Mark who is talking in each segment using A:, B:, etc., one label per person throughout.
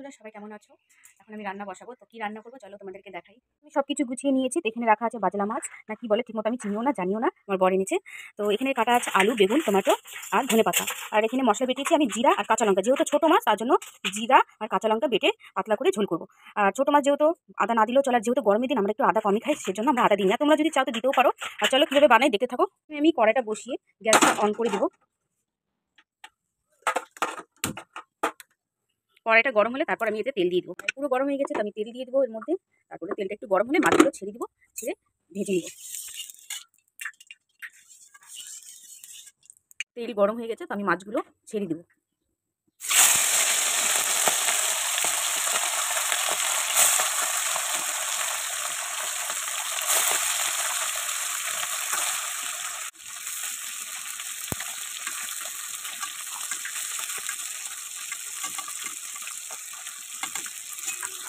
A: বন্ধুরা সবাই কেমন আছো? এখন আমি রান্না বসাবো। তো কি রান্না করবো চলো তোমাদেরকে দেখাই। আমি সবকিছু গুছিয়ে নিয়েছি। তো এখানে রাখা আছে বাজলা মাছ না কি বলে ঠিকমতো আমি চিনিও না জানিও না, আমার বর এনেছে। তো এখানে কাটা আছে আলু, বেগুন, টমেটো আর ধনেপাতা। আর এখানে মশলা বেটেছি আমি জিরা আর কাঁচা লঙ্কা, যেহেতু ছোটো মাছ তার জন্য জিরা আর কাঁচা লঙ্কা বেটে পাতলা করে ঝোল করবো। আর ছোটো মাছ যেহেতু আদা না দিলেও চলে, আর যেহেতু গরমের দিন আমরা একটু আদা কমই খাই, সেজন্য আমরা আদা দিই না। তোমরা যদি চাও তো দিতেও পারো। আর চলো কীভাবে বানাই দেখতে থাকো। আমি কড়াইটা বসিয়ে গ্যাসটা অন করে দেবো। কড়াইটা গরম হলে তারপর আমি এতে তেল দিয়ে দেবো। পুরো গরম হয়ে গেছে, তো আমি তেল দিয়ে দেবো এর মধ্যে। তারপরে তেলটা একটু গরম হলে মাছগুলো ছেড়ে দেবো, ছেড়ে ভেজে নেবো। তেল গরম হয়ে গেছে, তো আমি মাছগুলো ছেড়ে দেবো।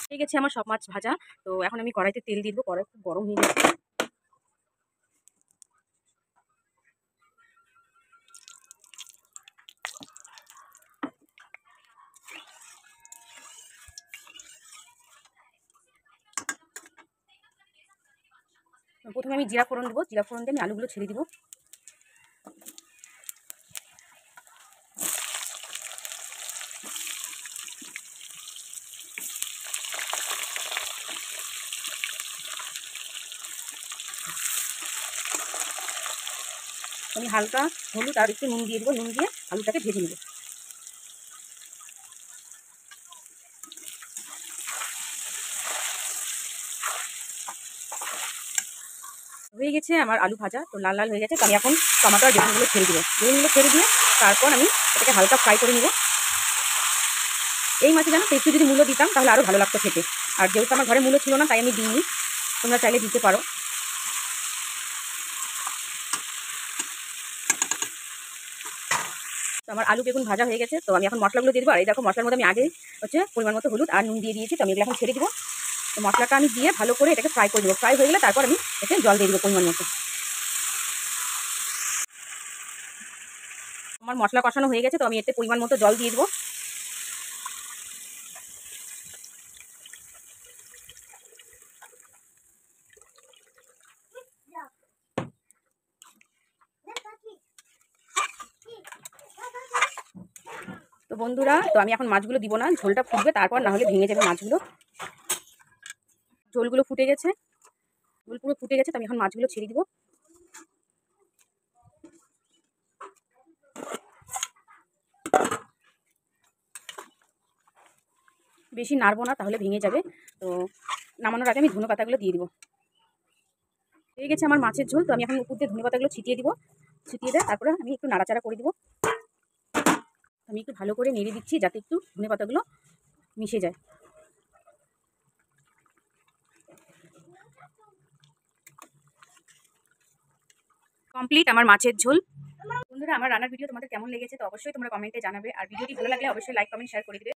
A: হয়ে গেছে আমার সব মাছ ভাজা। তো এখন আমি কড়াইতে তেল দিয়ে দেবো। কড়াই খুব গরম হয়ে গেছে। প্রথমে আমি জিরা ফোড়ন দেবো। জিরা ফোড়ন দিয়ে আমি আলুগুলো ছেড়ে দেবো। আমি হালকা হলুদ আর একটু নুন দিয়ে দেবো। নুন দিয়ে আলুটাকে ভেজে নেবো। হয়ে গেছে আমার আলু ভাজা। তো লাল লাল হয়ে গেছে। তো আমি এখন টমেটো আর বেগুনগুলো ছেড়ে দেবো। বেগুনগুলো ছেড়ে দিয়ে তারপর আমি এটাকে হালকা ফ্রাই করে নেবো। এই মাছে জানো তো একটু যদি মূলো দিতাম তাহলে আরও ভালো লাগতো খেতে। আর যেহেতু আমার ঘরে মূলো ছিল না তাই আমি দিইনি, তোমরা চাইলে দিতে পারো। তো আমার আলু বেগুন ভাজা হয়ে গেছে। তো আমি এখন মশলাগুলো দিয়ে দেবো। আর এই দেখো মশলার মধ্যে আমি আগে পরিমাণ মতো হলুদ আর নুন দিয়ে দিয়েছি। তো আমি এগুলো এখন ছেড়ে দেবো। তো মশলাটা আমি দিয়ে ভালো করে এটাকে ফ্রাই করে দেবো। ফ্রাই হয়ে গেলে তারপর আমি এতে জল দিয়ে দেবো পরিমাণ মতো। আমার মশলা কষানো হয়ে গেছে। তো আমি এতে পরিমাণ মতো জল দিয়ে দেবো। তো বন্ধুরা, তো আমি এখন মাছগুলো দিব না, ঝোলটা ফুটবে তারপর, না হলে ভেঙে যাবে মাছগুলো। ঝোলগুলো ফুটে গেছে, ঝোল পুরো ফুটে গেছে। তো আমি এখন মাছগুলো ছেড়ে দিব। বেশি নাড়বো না, তাহলে ভেঙে যাবে। তো নামানোর আগে আমি ধনেপাতাগুলো দিয়ে দিব। হয়ে গেছে আমার মাছের ঝোল। তো আমি এখন উপর দিয়ে ধনেপাতাগুলো ছিটিয়ে দিব। ছিটিয়ে দেয় তারপরে আমি একটু নাড়াচাড়া করে দিব। আমি একটু ভালো করে নেড়ে দিচ্ছি যাতে একটু ধনেপাতাগুলো মিশে যায়। কমপ্লিট আমার মাছের ঝোল। বন্ধুরা, আমার রান্নার ভিডিও তোমাদের কেমন লেগেছে তো অবশ্যই তোমরা কমেন্টে জানাবে। আর ভিডিওটি ভালো লাগলে অবশ্যই লাইক কমেন্ট শেয়ার করে দিবে।